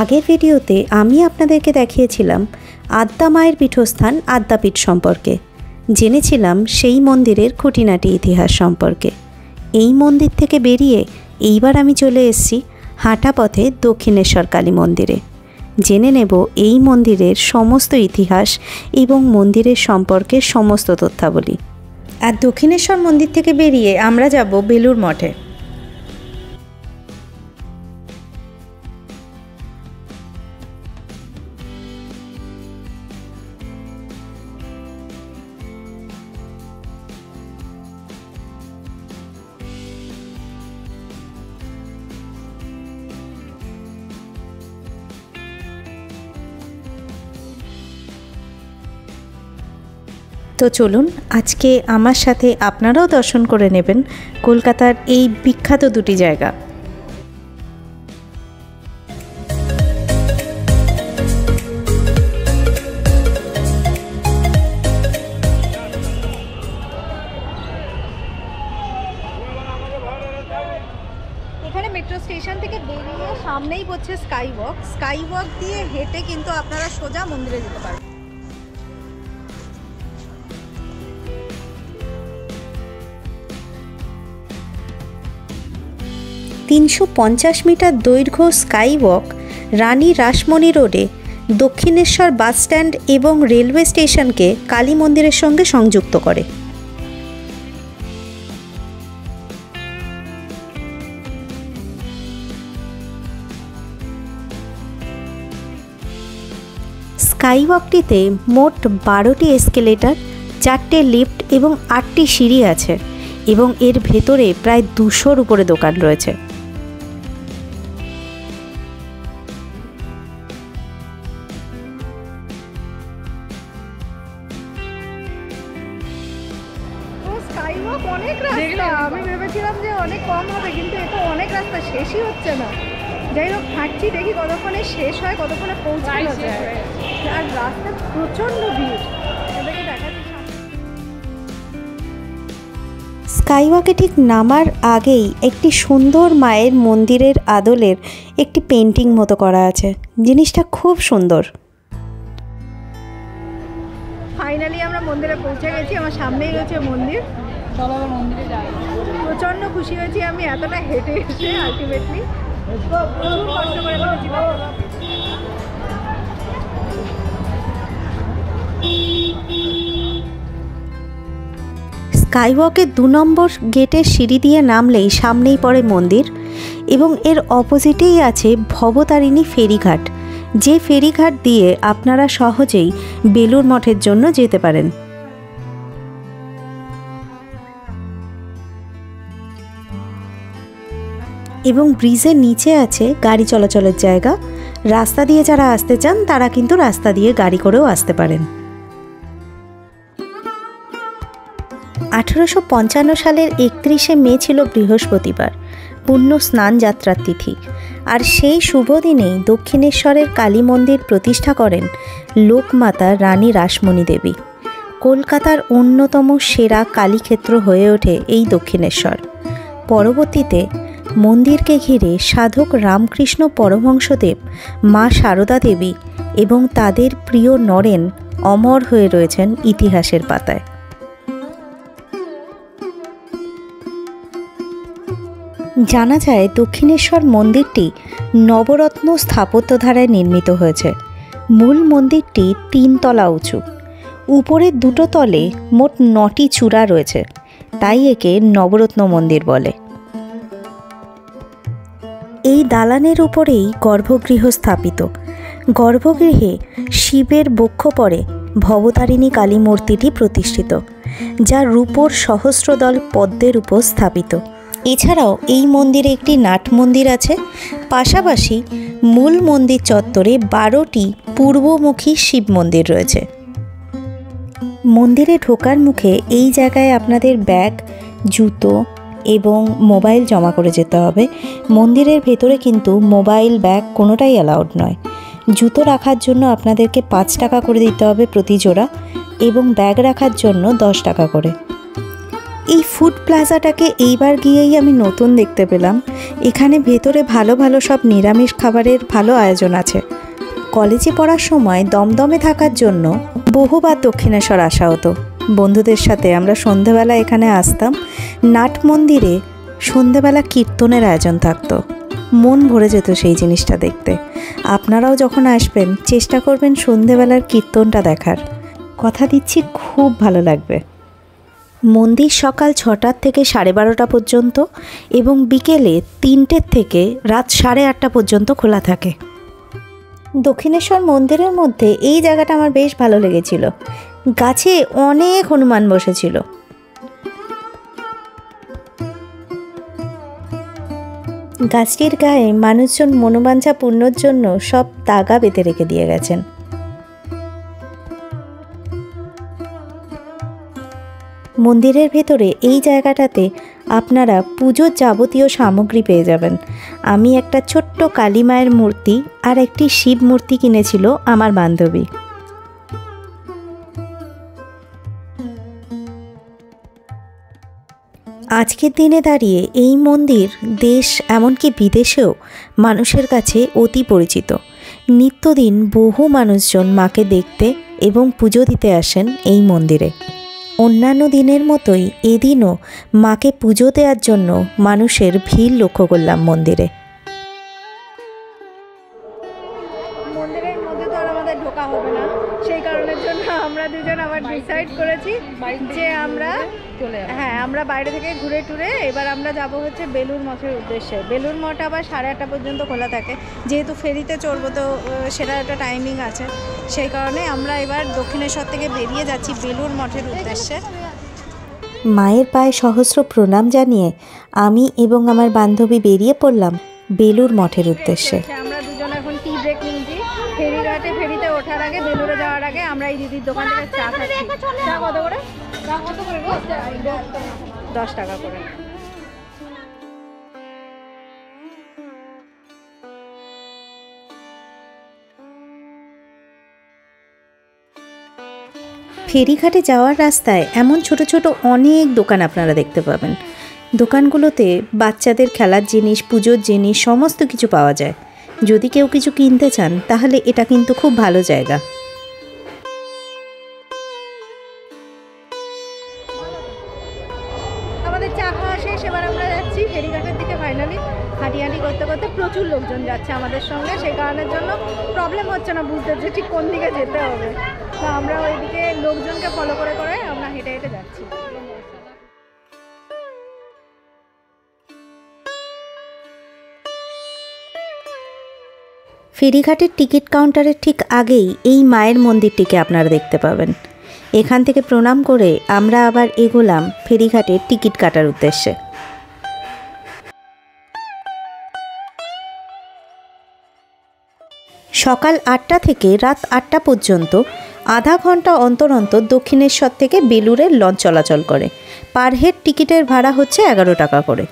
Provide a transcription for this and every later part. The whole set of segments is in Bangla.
আগের ভিডিওতে আমি আপনাদেরকে দেখিয়েছিলাম আদ্যা মায়ের পীঠস্থান আদ্যাপীঠ সম্পর্কে, জেনেছিলাম সেই মন্দিরের খুঁটিনাটি ইতিহাস সম্পর্কে। এই মন্দির থেকে বেরিয়ে এইবার আমি চলে এসেছি হাঁটা পথে দক্ষিণেশ্বর কালী মন্দিরে। জেনে নেব এই মন্দিরের সমস্ত ইতিহাস এবং মন্দিরের সম্পর্কে সমস্ত তথ্যাবলী। আর দক্ষিণেশ্বর মন্দির থেকে বেরিয়ে আমরা যাব বেলুড় মঠে। তো চলুন আজকে আমার সাথে আপনারাও দর্শন করে নেবেন কলকাতার এই বিখ্যাত দুটি জায়গা। এখানে মেট্রো স্টেশন থেকে বেরিয়ে সামনেই পড়ছে স্কাই ওয়াক দিয়ে হেঁটে কিন্তু আপনারা সোজা মন্দিরে যেতে পারবেন। 350 মিটার দৈর্ঘ্য স্কাই ওয়াক রানী রাসমণি রোডে দক্ষিণেশ্বর বাসস্ট্যান্ড এবং রেলওয়ে স্টেশনকে কালী মন্দিরের সঙ্গে সংযুক্ত করে। স্কাই ওয়াকটিতে মোট 12টি এসকেলেটর, 4টে লিফট এবং 8টি সিঁড়ি আছে এবং এর ভেতরে প্রায় 200-র উপরে দোকান রয়েছে। স্কাই ওয়াক অনেক রাস্তা, আমি ভেবেছিলাম যে অনেক কম হবে, কিন্তু এটা অনেক রাস্তা, শেষই হচ্ছে না। যাই হোক হাঁটছি, দেখি কতক্ষণে শেষ হয়, কতক্ষণে পৌঁছানো যায়। আর রাস্তা প্রচণ্ড ভিড়, এদেরকে দেখাচ্ছি। স্কাইওয়াকে ঠিক নামার আগেই একটি সুন্দর মায়ের মন্দিরের আদলের একটি পেন্টিং মতো করা আছে, জিনিসটা খুব সুন্দর। ফাইনালি আমরা মন্দিরে পৌঁছে গেছি, আমার সামনেই রয়েছে মন্দির। চলো মন্দিরে যাই। প্রচণ্ড খুশি হয়েছি আমি এতটা হেঁটে এসে, আলটিমেটলি প্রচুর কষ্ট করে ফেলেছি। স্কাইওয়াকের 2 নম্বর গেটের সিঁড়ি দিয়ে নামলেই সামনেই পড়ে মন্দির এবং এর অপোজিটেই আছে ভবতারিণী ফেরিঘাট, যে ফেরিঘাট দিয়ে আপনারা সহজেই বেলুড় মঠের জন্য যেতে পারেন। এবং ব্রিজের নিচে আছে গাড়ি চলাচলের জায়গা। রাস্তা দিয়ে যারা আসতে চান তারা কিন্তু রাস্তা দিয়ে গাড়ি করেও আসতে পারেন। 1855 সালের 31শে মে ছিল বৃহস্পতিবার, পুণ্য স্নান যাত্রার তিথি। আর সেই শুভ দিনেই দক্ষিণেশ্বরের কালী মন্দির প্রতিষ্ঠা করেন লোকমাতা রানী রাসমণি দেবী। কলকাতার অন্যতম সেরা কালীক্ষেত্র হয়ে ওঠে এই দক্ষিণেশ্বর। পরবর্তীতে মন্দিরকে ঘিরে সাধক রামকৃষ্ণ পরমহংসদেব, মা সারদা দেবী এবং তাদের প্রিয় নরেন অমর হয়ে রয়েছেন ইতিহাসের পাতায়। জানা যায় দক্ষিণেশ্বর মন্দিরটি নবরত্ন স্থাপত্য ধারায় নির্মিত হয়েছে। মূল মন্দিরটি 3 তলা উঁচু, উপরের 2টো তলে মোট 9টি চূড়া রয়েছে, তাই একে নবরত্ন মন্দির বলে। এই দালানের উপরেই গর্ভগৃহ স্থাপিত। গর্ভগৃহে শিবের বক্ষপরে ভবতারিণী কালী মূর্তিটি প্রতিষ্ঠিত, যা রূপোর সহস্রদল পদ্মের উপর স্থাপিত। এছাড়াও এই মন্দিরে একটি নাট মন্দির আছে। পাশাপাশি মূল মন্দির চত্বরে 12টি পূর্বমুখী শিব মন্দির রয়েছে। মন্দিরে ঢোকার মুখে এই জায়গায় আপনাদের ব্যাগ, জুতো এবং মোবাইল জমা করে যেতে হবে। মন্দিরের ভেতরে কিন্তু মোবাইল, ব্যাগ কোনোটাই অ্যালাউড নয়। জুতো রাখার জন্য আপনাদেরকে 5 টাকা করে দিতে হবে প্রতি জোড়া এবং ব্যাগ রাখার জন্য 10 টাকা করে। এই ফুড প্লাজাটাকে এইবার গিয়েই আমি নতুন দেখতে পেলাম। এখানে ভেতরে ভালো ভালো সব নিরামিষ খাবারের ভালো আয়োজন আছে। কলেজে পড়ার সময় দমদমে থাকার জন্য বহুবার দক্ষিণেশ্বর আসা হতো। বন্ধুদের সাথে আমরা সন্ধেবেলা এখানে আসতাম। নাট মন্দিরে সন্ধেবেলা কীর্তনের আয়োজন থাকতো, মন ভরে যেত সেই জিনিসটা দেখতে। আপনারাও যখন আসবেন চেষ্টা করবেন সন্ধেবেলার কীর্তনটা দেখার। কথা দিচ্ছি খুব ভালো লাগবে। মন্দির সকাল 6টার থেকে 12:30 পর্যন্ত এবং বিকেলে 3টের থেকে রাত 8:30 পর্যন্ত খোলা থাকে। দক্ষিণেশ্বর মন্দিরের মধ্যে এই জায়গাটা আমার বেশ ভালো লেগেছিল। গাছে অনেক হনুমান বসেছিল। গাছটির গায়ে মানুষজন মনোবাঞ্ছা পূর্ণর জন্য সব তাগা বেঁধে রেখে দিয়ে গেছেন। মন্দিরের ভেতরে এই জায়গাটাতে আপনারা পুজোর যাবতীয় সামগ্রী পেয়ে যাবেন। আমি একটা ছোট্ট কালী মায়ের মূর্তি আর একটি শিব মূর্তি কিনেছিল আমার বান্ধবী। আজকের দিনে দাঁড়িয়ে এই মন্দির দেশ এমনকি বিদেশেও মানুষের কাছে অতি পরিচিত। নিত্যদিন বহু মানুষজন মাকে দেখতে এবং পুজো দিতে আসেন এই মন্দিরে। অন্যান্য দিনের মতোই এদিনও মাকে পুজো দেওয়ার জন্য মানুষের ভিড় লক্ষ্য করলাম মন্দিরে। মন্দিরের মধ্যে তো আর আমাদের ঢোকা হবে না, সেই কারণের জন্য আমরা দুজন আবার ডিসাইড করেছি যে আমরা বাইরে থেকে ঘুরে টুরে এবার আমরা যাব হচ্ছে বেলুড় মঠের উদ্দেশ্যে। বেলুড় মঠ আবার 8:30 পর্যন্ত খোলা থাকে, যেহেতু ফেরিতে চড়বো তো সেটা একটা টাইমিং আছে। সেই কারণে আমরা এবার দক্ষিণেশ্বর থেকে বেরিয়ে যাচ্ছি বেলুড় মঠের উদ্দেশ্যে। মায়ের পায়ে সহস্র প্রণাম জানিয়ে আমি এবং আমার বান্ধবী বেরিয়ে পড়লাম বেলুড় মঠের উদ্দেশ্যে। আমরা দুজন এখন টি ব্রেক নিয়েছি ফেরিঘাটে। ফেরিতে ওঠার আগে, বেলুড়ে যাওয়ার আগে আমরা এই দিদির দোকান থেকে চা খাচ্ছি। চা কত করে? 10 টাকা করে। ফেরিঘাটে যাওয়ার রাস্তায় এমন ছোট ছোট অনেক দোকান আপনারা দেখতে পাবেন। দোকানগুলোতে বাচ্চাদের খেলার জিনিস, পুজোর জিনিস সমস্ত কিছু পাওয়া যায়। যদি কেউ কিছু কিনতে চান তাহলে এটা কিন্তু খুব ভালো জায়গা। আমাদের চা খাওয়া শেষ, এবার আমরা যাচ্ছি ফেরিঘাটের দিকে। ফাইনালি হাঁটি করতে করতে প্রচুর লোকজন যাচ্ছে আমাদের সঙ্গে, সেই কারণের জন্য প্রবলেম হচ্ছে না বুঝতে যে ঠিক কোন দিকে যেতে হবে। তো আমরা ওইদিকে লোকজনকে ফলো করে করে আমরা হেঁটে হেঁটে যাচ্ছি। ফেরিঘাটের টিকিট কাউন্টারের ঠিক আগেই এই মায়ের মন্দিরটিকে আপনারা দেখতে পাবেন। এখান থেকে প্রণাম করে আমরা আবার এগোলাম ফেরিঘাটের টিকিট কাটার উদ্দেশ্যে। সকাল 8টা থেকে রাত 8টা পর্যন্ত আধা ঘন্টা অন্তর অন্তর দক্ষিণেশ্বর থেকে বেলুড়ের লঞ্চ চলাচল করে। পার হেড টিকিটের ভাড়া হচ্ছে 11 টাকা করে।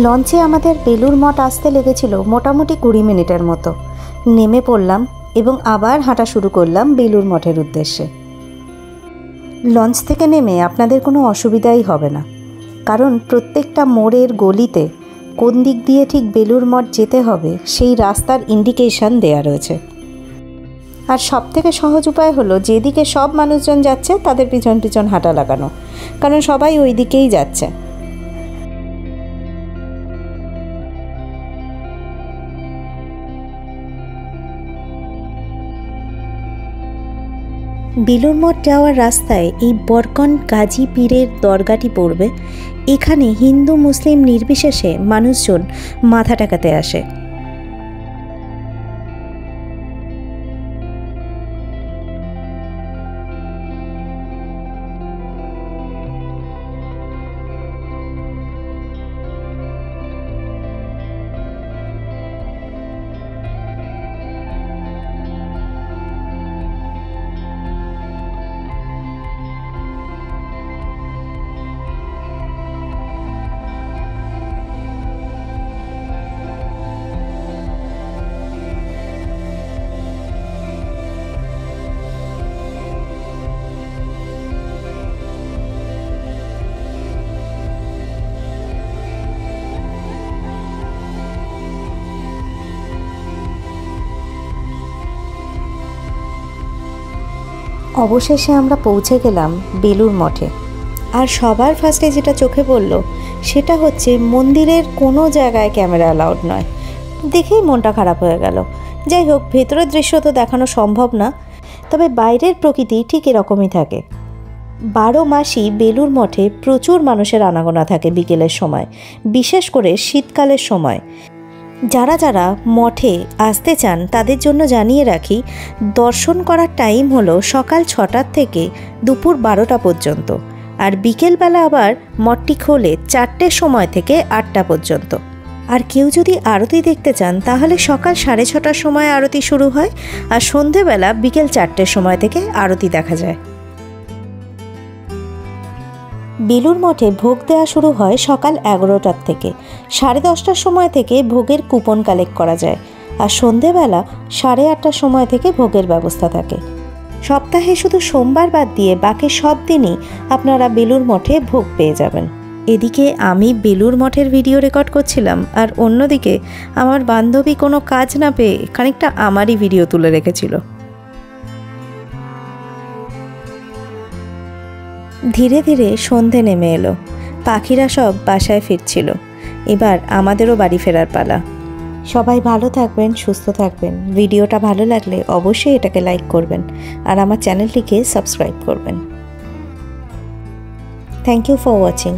লঞ্চে আমাদের বেলুড় মঠ আসতে লেগেছিল মোটামুটি 20 মিনিটের মতো। নেমে পড়লাম এবং আবার হাঁটা শুরু করলাম বেলুড় মঠের উদ্দেশ্যে। লঞ্চ থেকে নেমে আপনাদের কোনো অসুবিধাই হবে না, কারণ প্রত্যেকটা মোড়ের গলিতে কোন দিক দিয়ে ঠিক বেলুড় মঠ যেতে হবে সেই রাস্তার ইন্ডিকেশন দেয়া রয়েছে। আর সবথেকে সহজ উপায় হলো যেদিকে সব মানুষজন যাচ্ছে তাদের পিছন পিছন হাঁটা লাগানো, কারণ সবাই ওই দিকেই যাচ্ছে। বেলুড় মঠ যাওয়ার রাস্তায় এই বরকন গাজী পীরের দরগাটি পড়বে। এখানে হিন্দু মুসলিম নির্বিশেষে মানুষজন মাথা টেকাতে আসে। অবশেষে আমরা পৌঁছে গেলাম বেলুড় মঠে। আর সবার ফার্স্টে যেটা চোখে পড়ল সেটা হচ্ছে মন্দিরের কোনো জায়গায় ক্যামেরা অ্যালাউড নয়। দেখেই মনটা খারাপ হয়ে গেল। যাই হোক, ভেতরের দৃশ্য তো দেখানো সম্ভব না, তবে বাইরের প্রকৃতি ঠিক এরকমই থাকে। 12 মাসই বেলুড় মঠে প্রচুর মানুষের আনাগোনা থাকে বিকেলের সময়, বিশেষ করে শীতকালের সময়। যারা যারা মঠে আসতে চান তাদের জন্য জানিয়ে রাখি, দর্শন করার টাইম হলো সকাল 6টার থেকে দুপুর 12টা পর্যন্ত, আর বিকেলবেলা আবার মঠটি খোলে 4টের সময় থেকে 8টা পর্যন্ত। আর কেউ যদি আরতি দেখতে চান তাহলে সকাল 6:30টার সময় আরতি শুরু হয়, আর সন্ধেবেলা বিকেল 4টের সময় থেকে আরতি দেখা যায়। বেলুড় মঠে ভোগ দেওয়া শুরু হয় সকাল 11টার থেকে। 10:30টার সময় থেকে ভোগের কুপন কালেক্ট করা যায়, আর সন্ধেবেলা 8:30টার সময় থেকে ভোগের ব্যবস্থা থাকে। সপ্তাহে শুধু সোমবার বাদ দিয়ে বাকি সব দিনই আপনারা বেলুড় মঠে ভোগ পেয়ে যাবেন। এদিকে আমি বেলুড় মঠের ভিডিও রেকর্ড করছিলাম, আর অন্যদিকে আমার বান্ধবী কোনো কাজ না পেয়ে খানিকটা আমারই ভিডিও তুলে রেখেছিল। ধীরে ধীরে সন্ধে নেমে এলো, পাখিরা সব বাসায় ফিরছিল। এবার আমাদেরও বাড়ি ফেরার পালা। সবাই ভালো থাকবেন, সুস্থ থাকবেন। ভিডিওটা ভালো লাগলে অবশ্যই এটাকে লাইক করবেন, আর আমার চ্যানেলটিকে সাবস্ক্রাইব করবেন। Thank you for watching.